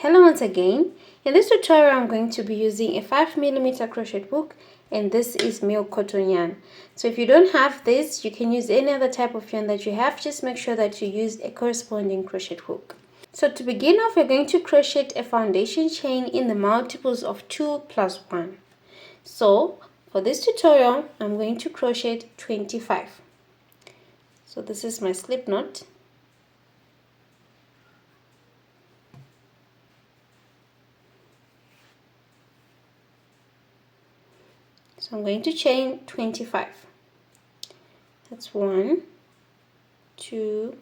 Hello once again. In this tutorial I'm going to be using a 5mm crochet hook, and this is milk cotton yarn. So if you don't have this, you can use any other type of yarn that you have. Just make sure that you use a corresponding crochet hook. So to begin off, we're going to crochet a foundation chain in the multiples of 2 plus 1. So for this tutorial I'm going to crochet 25. So this is my slip knot. So I'm going to chain 25. That's 1, 2,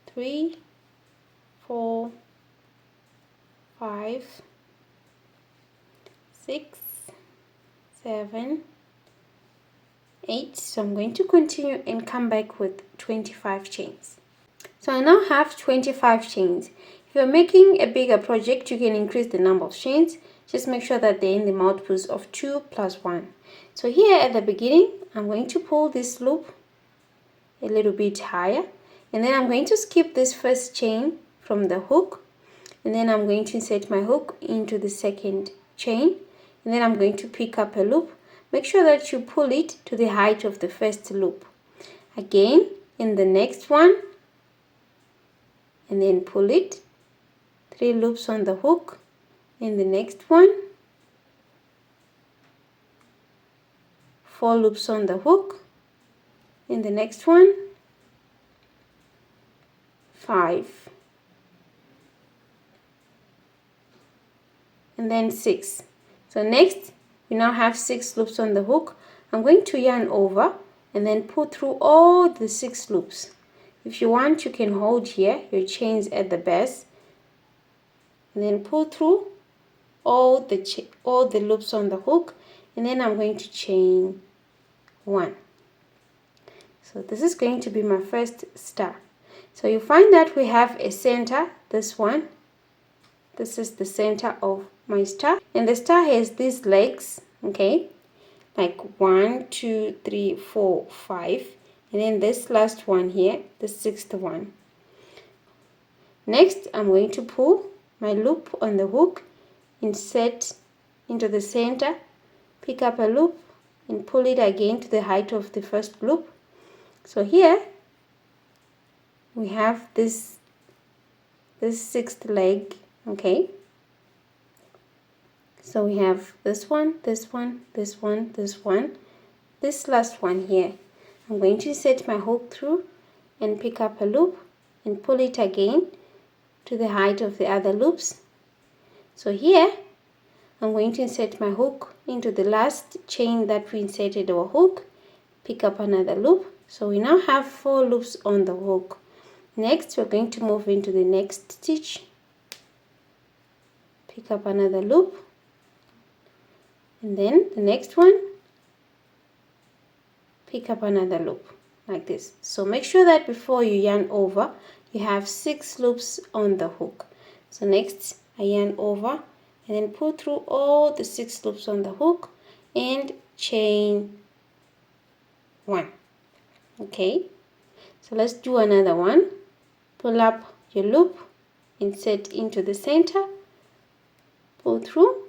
3, 4, 5, 6, 7, 8. So I'm going to continue and come back with 25 chains. So I now have 25 chains. If you're making a bigger project, you can increase the number of chains. Just make sure that they're in the multiples of 2 plus 1. So here at the beginning, I'm going to pull this loop a little bit higher, and then I'm going to skip this first chain from the hook, and then I'm going to insert my hook into the second chain, and then I'm going to pick up a loop. Make sure that you pull it to the height of the first loop. Again, in the next one, and then pull it, 3 loops on the hook. In the next one, 4 loops on the hook. In the next one, 5, and then 6. So next, we now have 6 loops on the hook. I'm going to yarn over and then pull through all the 6 loops. If you want, you can hold here your chains at the base and then pull through all the loops on the hook, and then I'm going to chain 1. So this is going to be my first star. So you find that we have a center, this one. This is the center of my star, and the star has these legs, okay, like 1, 2, 3, 4, 5, and then this last one here, the 6th one. Next, I'm going to pull my loop on the hook, insert into the center, pick up a loop and pull it again to the height of the first loop. So here we have this 6th leg, okay. So we have this one, this one, this one, this one, this last one here. I'm going to insert my hook through and pick up a loop and pull it again to the height of the other loops. So here I'm going to insert my hook into the last chain that we inserted our hook, pick up another loop. So we now have 4 loops on the hook. Next, we're going to move into the next stitch, pick up another loop, and then the next one, pick up another loop like this. So make sure that before you yarn over, you have 6 loops on the hook. So next, I yarn over and then pull through all the 6 loops on the hook and chain 1. Okay, so let's do another one. Pull up your loop, insert into the center, pull through,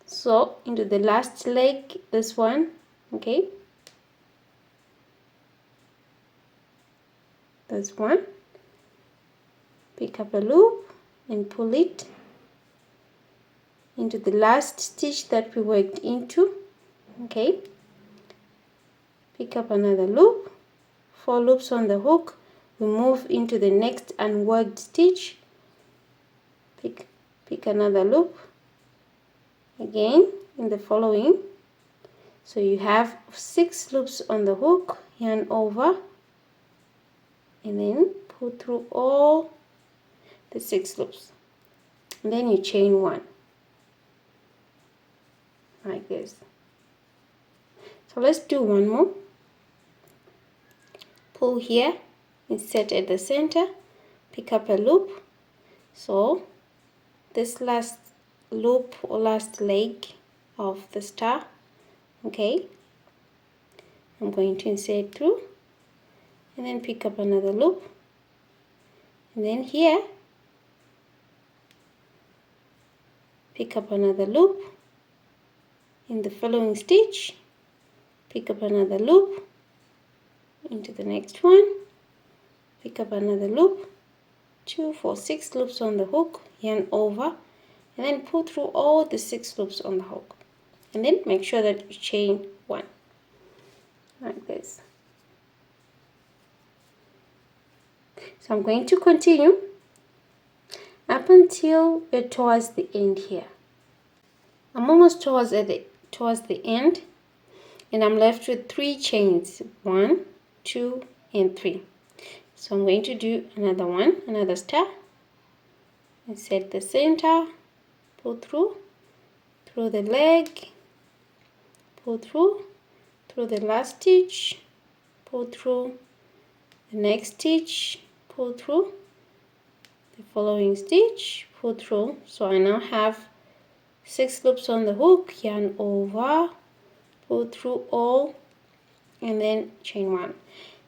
so into the last leg, this one, okay, this one, pick up a loop and pull it into the last stitch that we worked into, okay, pick up another loop, 4 loops on the hook, we move into the next unworked stitch, pick another loop again in the following. So you have 6 loops on the hook, yarn over and then pull through all the 6 loops, and then you chain 1 like this. So let's do one more. Pull here, insert at the center, pick up a loop. So this last loop or last leg of the star, okay, I'm going to insert through and then pick up another loop, and then here pick up another loop in the following stitch, pick up another loop into the next one, pick up another loop, 2, 4, 6 loops on the hook, yarn over, and then pull through all the 6 loops on the hook, and then make sure that you chain 1 like this. So I'm going to continue up until we're towards the end here. I'm almost towards the end, and I'm left with 3 chains, 1, 2, and 3. So I'm going to do another star, insert the center, pull through the leg, pull through the last stitch, pull through the next stitch, pull through the following stitch, pull through. So I now have 6 loops on the hook, yarn over, pull through all, and then chain 1.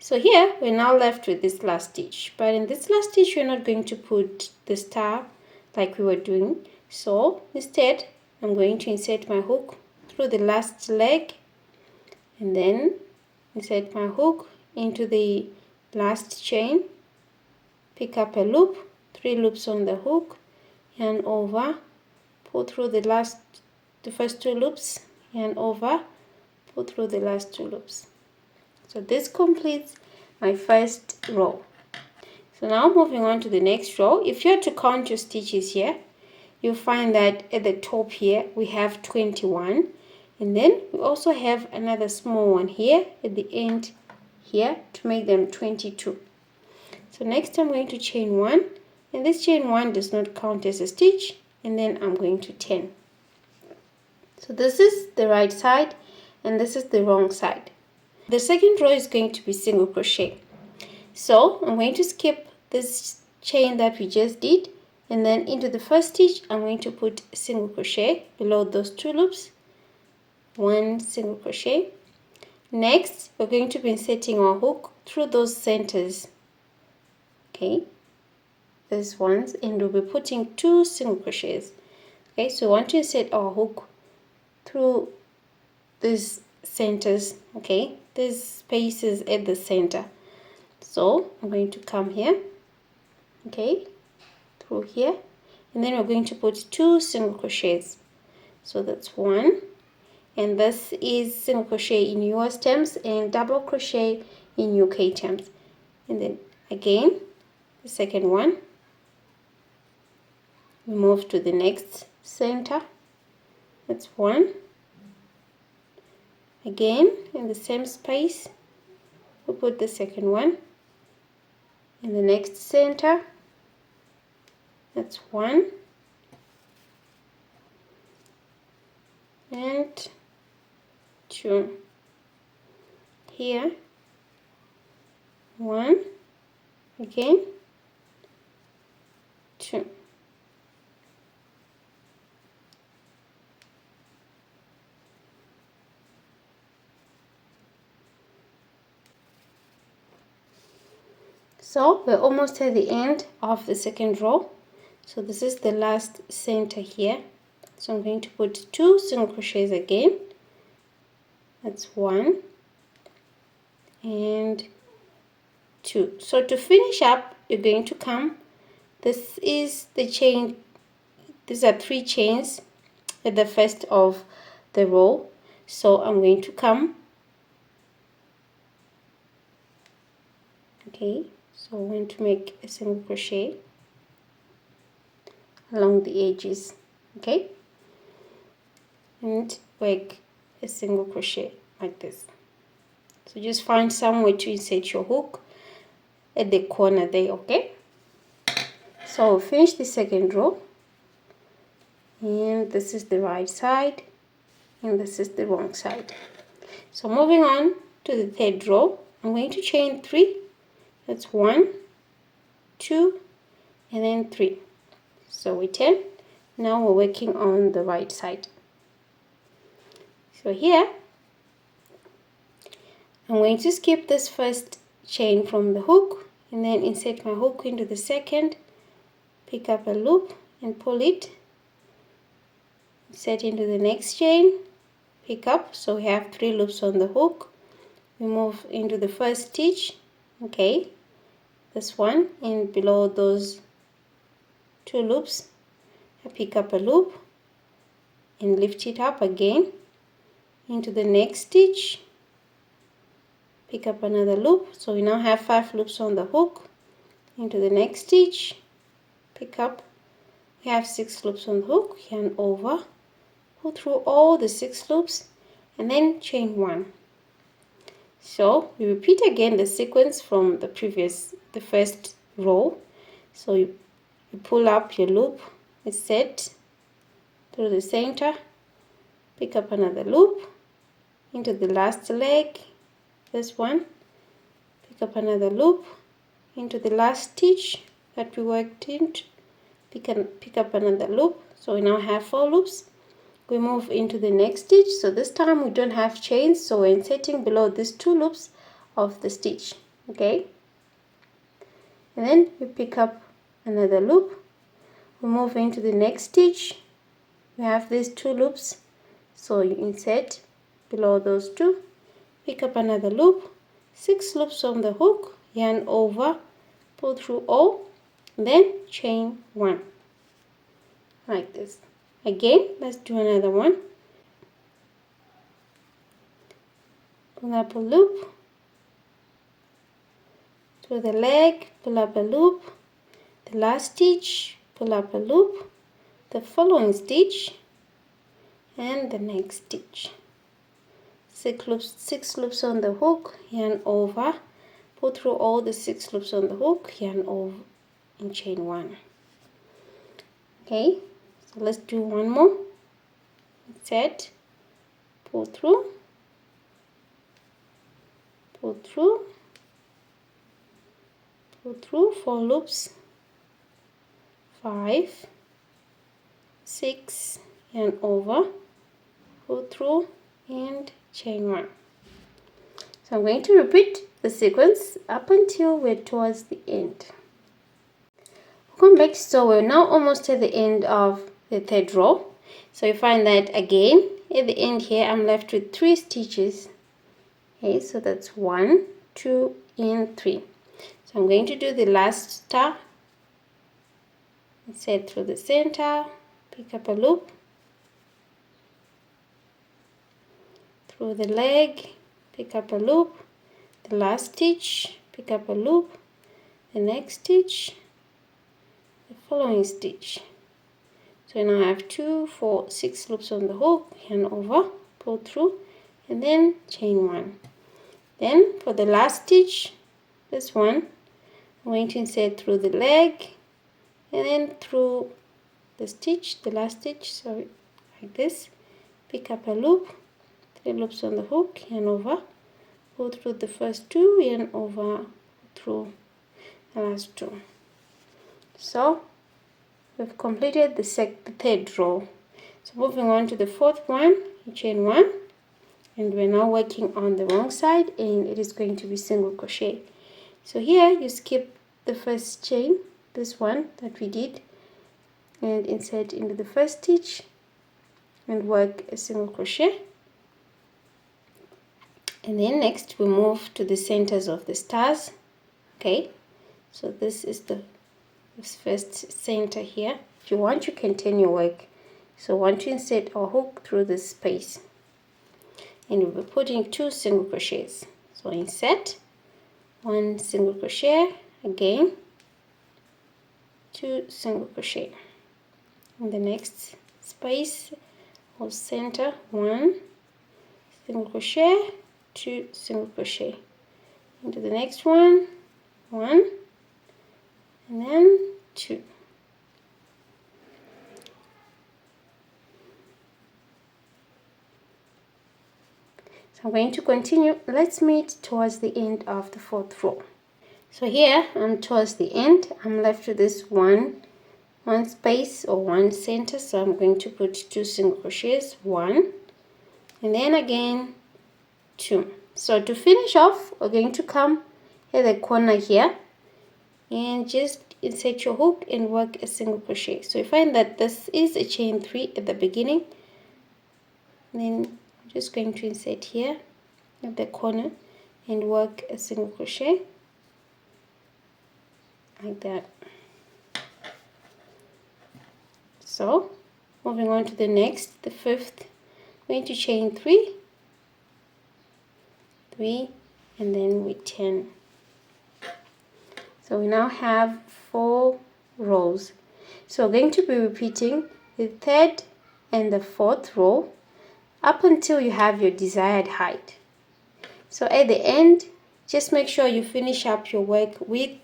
So here we're now left with this last stitch, but in this last stitch we're not going to put the star like we were doing. So instead I'm going to insert my hook through the last leg, and then insert my hook into the last chain, pick up a loop, 3 loops on the hook, yarn over, pull through the first 2 loops, yarn over, pull through the last 2 loops. So this completes my first row. So now moving on to the next row. If you are to count your stitches here, you'll find that at the top here we have 21, and then we also have another small one here at the end here to make them 22. So next I'm going to chain 1, and this chain 1 does not count as a stitch, and then I'm going to turn. So this is the right side and this is the wrong side. The second row is going to be single crochet. So I'm going to skip this chain that we just did, and then into the first stitch I'm going to put a single crochet below those 2 loops, 1 single crochet. Next we're going to be inserting our hook through those centers, okay, these ones, and we'll be putting 2 single crochets. Okay, so we want to insert our hook through these centers, okay, these spaces at the center. So I'm going to come here, okay, through here, and then we're going to put 2 single crochets. So that's 1, and this is single crochet in US terms and double crochet in UK terms. And then again the second one, we move to the next center, that's 1. Again in the same space we put the second one, in the next center, that's 1, and 2. Here 1, again 2. So we're almost at the end of the second row. So this is the last center here. So I'm going to put 2 single crochets again. That's 1 and 2. So to finish up, you're going to come, this is the chain, these are 3 chains at the first of the row. So I'm going to come, okay, so I'm going to make a single crochet along the edges, okay, and work a single crochet like this. So just find somewhere to insert your hook at the corner there, okay. So I'll finish the second row, and this is the right side and this is the wrong side. So moving on to the third row, I'm going to chain 3. That's 1, 2, and then 3. So we turn. Now we're working on the right side. So here I'm going to skip this first chain from the hook and then insert my hook into the second, pick up a loop and pull it insert into the next chain, pick up. So we have 3 loops on the hook. We move into the first stitch, okay, this one, and below those 2 loops I pick up a loop and lift it up again into the next stitch, pick up another loop. So we now have 5 loops on the hook, into the next stitch, pick up. We have 6 loops on the hook, yarn over, pull through all the 6 loops, and then chain 1. So we repeat again the sequence from the first row. So you pull up your loop, insert through the center, pick up another loop into the last leg, this one, pick up another loop into the last stitch that we worked into, pick up another loop. So we now have 4 loops. We move into the next stitch. So this time we don't have chains, so we're inserting below these 2 loops of the stitch, okay, and then we pick up another loop. We move into the next stitch. We have these 2 loops, so you insert below those 2, pick up another loop, 6 loops on the hook, yarn over, pull through all, then chain 1 like this. Again, let's do another one. Pull up a loop through the leg, pull up a loop, the last stitch, pull up a loop, the following stitch, and the next stitch. 6 loops on the hook, yarn over, pull through all the 6 loops on the hook, yarn over, and chain 1. Okay, so let's do one more. Insert, pull through, 4 loops, 5, 6, yarn over, pull through, and chain 1. So I'm going to repeat the sequence up until we're towards the end. Welcome back. So we're now almost at the end of the 3rd row. So you find that again at the end here I'm left with 3 stitches. Okay, so that's 1, 2, and 3. So I'm going to do the last star, insert through the center, pick up a loop through the leg, pick up a loop, the last stitch, pick up a loop, the next stitch, the following stitch. So now I have 2, 4, 6 loops on the hook, yarn over, pull through, and then chain 1. Then for the last stitch, this one, I'm going to insert through the leg and then through the stitch, the last stitch, sorry, like this, pick up a loop, 3 loops on the hook, yarn over, pull through the first 2, yarn over, through the last 2. So we've completed the 3rd row. So moving on to the 4th one, you chain 1, and we're now working on the wrong side, and it is going to be single crochet. So here you skip the first chain, this one that we did, and insert into the first stitch and work a single crochet. And then next we move to the centers of the stars. Okay, so this is the first center here. If you want, you can turn your work. So I want to insert our hook through this space, and we'll be putting 2 single crochets. So insert 1 single crochet, again 2 single crochet in the next space or center, 1 single crochet, 2 single crochet into the next one, 1, and then 2. So I'm going to continue. Let's meet towards the end of the 4th row. So here I'm towards the end. I'm left with this one space or 1 center. So I'm going to put 2 single crochets, 1, and then again 2. So to finish off, we're going to come at the corner here and just insert your hook and work a single crochet. So you find that this is a chain 3 at the beginning. And then I'm just going to insert here at the corner and work a single crochet like that. So moving on to the next, the fifth, I'm going to chain 3, and then we turn. So we now have 4 rows. So we're going to be repeating the 3rd and the 4th row up until you have your desired height. So at the end, just make sure you finish up your work with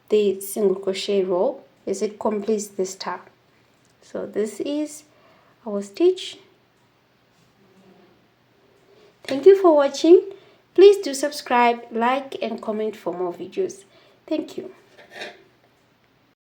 the single crochet row as it completes the star. So this is our stitch. Thank you for watching. Please do subscribe, like and comment for more videos. Thank you.